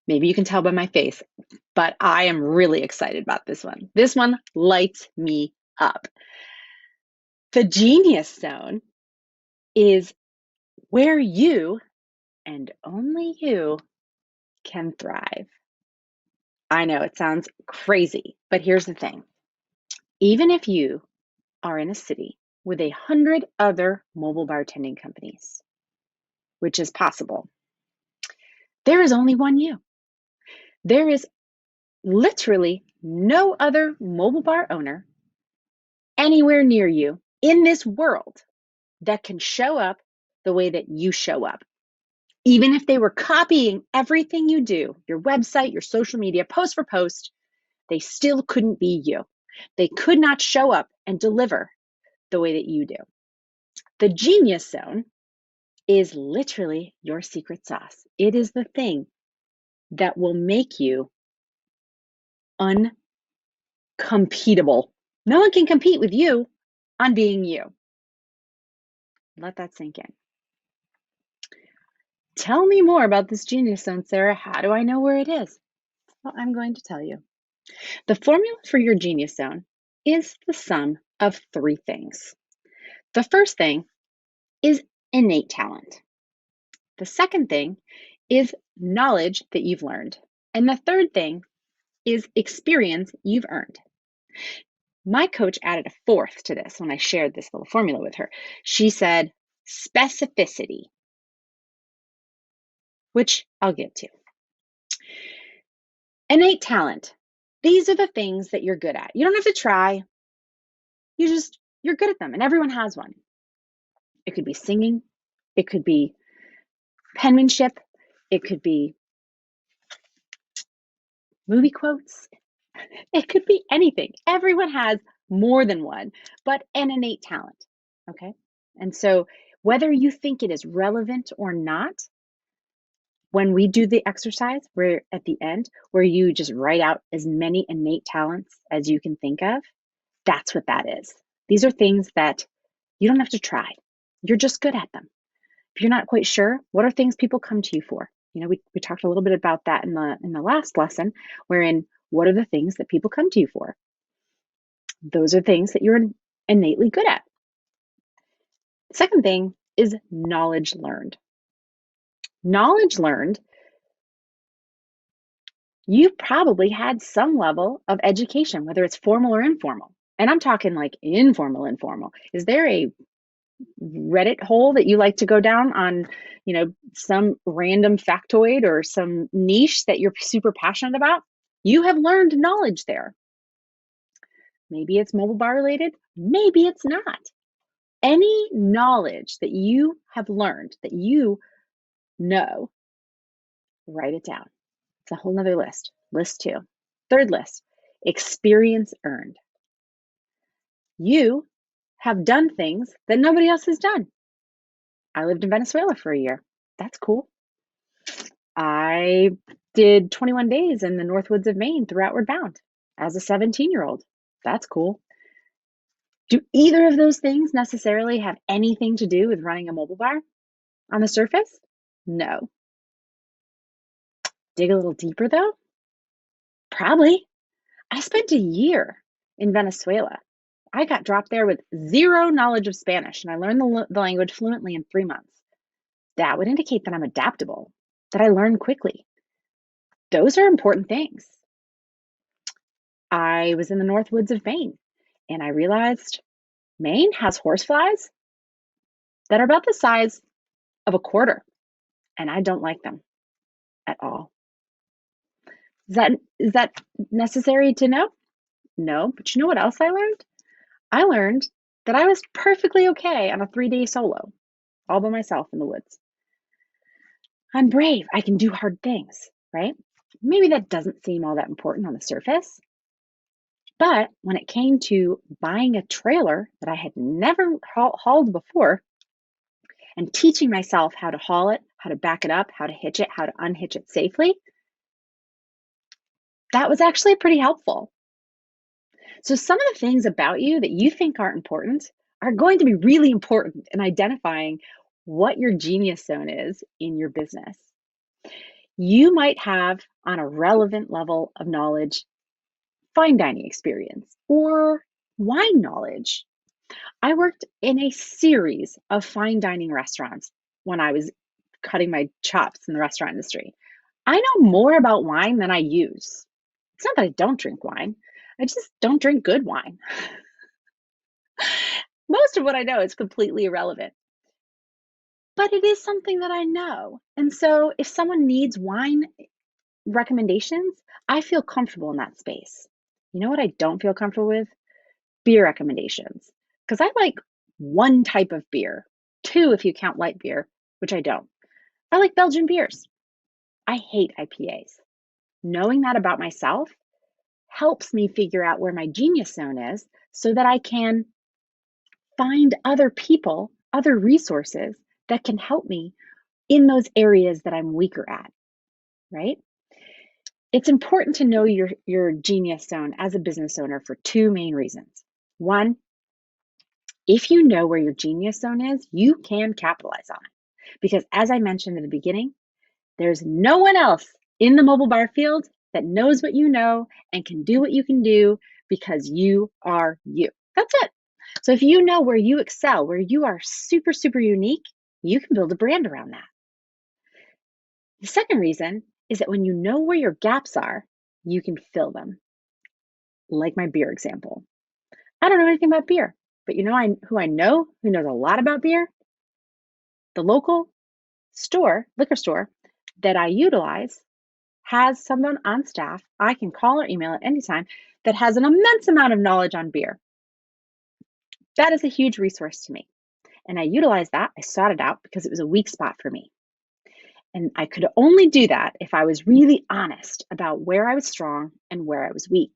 Maybe you can tell by my face, but I am really excited about this one. This one lights me up. The genius zone is where you and only you can thrive. I know it sounds crazy, but here's the thing. Even if you are in a city with 100 other mobile bartending companies, which is possible, there is only one you. There is literally no other mobile bar owner anywhere near you in this world that can show up the way that you show up. Even if they were copying everything you do, your website, your social media, post for post, they still couldn't be you. They could not show up and deliver the way that you do. The genius zone is literally your secret sauce. It is the thing that will make you uncompetable. No one can compete with you on being you. Let that sink in. Tell me more about this genius zone, Sarah. How do I know where it is? Well, I'm going to tell you. The formula for your genius zone is the sum of three things. The first thing is innate talent. The second thing is knowledge that you've learned. And the third thing is experience you've earned. My coach added a fourth to this when I shared this little formula with her. She said specificity, which I'll get to. Innate talent. These are the things that you're good at. You don't have to try. You're good at them, and everyone has one. It could be singing. It could be penmanship. It could be movie quotes. It could be anything. Everyone has more than one, but an innate talent, okay? And so whether you think it is relevant or not, when we do the exercise, where at the end, where you just write out as many innate talents as you can think of, that's what that is. These are things that you don't have to try. You're just good at them. If you're not quite sure, what are things people come to you for? You know, we talked a little bit about that in the last lesson, wherein what are the things that people come to you for? Those are things that you're innately good at. The second thing is knowledge learned. Knowledge learned, you've probably had some level of education, whether it's formal or informal. And I'm talking like informal. Is there a Reddit hole that you like to go down on, some random factoid or some niche that you're super passionate about? You have learned knowledge there. Maybe it's mobile bar related, maybe it's not. Any knowledge that you have learned that you know, write it down. It's a whole nother list. List 2. Third list, experience earned. You have done things that nobody else has done. I lived in Venezuela for a year. That's cool. I did 21 days in the Northwoods of Maine through Outward Bound as a 17-year-old. That's cool. Do either of those things necessarily have anything to do with running a mobile bar on the surface? No. Dig a little deeper though? Probably. I spent a year in Venezuela. I got dropped there with zero knowledge of Spanish, and I learned the language fluently in 3 months. That would indicate that I'm adaptable, that I learn quickly. Those are important things. I was in the Northwoods of Maine, and I realized Maine has horseflies that are about the size of a quarter, and I don't like them at all. Is that necessary to know? No, but you know what else I learned? I learned that I was perfectly okay on a 3-day solo, all by myself in the woods. I'm brave. I can do hard things, right? Maybe that doesn't seem all that important on the surface. But when it came to buying a trailer that I had never hauled before and teaching myself how to haul it, how to back it up, how to hitch it, how to unhitch it safely, that was actually pretty helpful. So some of the things about you that you think aren't important are going to be really important in identifying what your genius zone is in your business. You might have, on a relevant level of knowledge, fine dining experience or wine knowledge. I worked in a series of fine dining restaurants when I was cutting my chops in the restaurant industry. I know more about wine than I use. It's not that I don't drink wine, I just don't drink good wine. Most of what I know is completely irrelevant, but it is something that I know. And so if someone needs wine recommendations, I feel comfortable in that space. You know what I don't feel comfortable with? Beer recommendations. Because I like one type of beer, two if you count light beer, which I don't. I like Belgian beers. I hate IPAs. Knowing that about myself helps me figure out where my genius zone is so that I can find other people, other resources that can help me in those areas that I'm weaker at, right? It's important to know your genius zone as a business owner for two main reasons. One, if you know where your genius zone is, you can capitalize on it. Because as I mentioned in the beginning, there's no one else in the mobile bar field that knows what you know and can do what you can do because you are you. That's it. So if you know where you excel, where you are super, super unique, you can build a brand around that. The second reason is that when you know where your gaps are, you can fill them. Like my beer example. I don't know anything about beer, but you know who I know who knows a lot about beer? The local store, liquor store that I utilize has someone on staff I can call or email at any time that has an immense amount of knowledge on beer. That is a huge resource to me. And I utilized that. I sought it out because it was a weak spot for me. And I could only do that if I was really honest about where I was strong and where I was weak.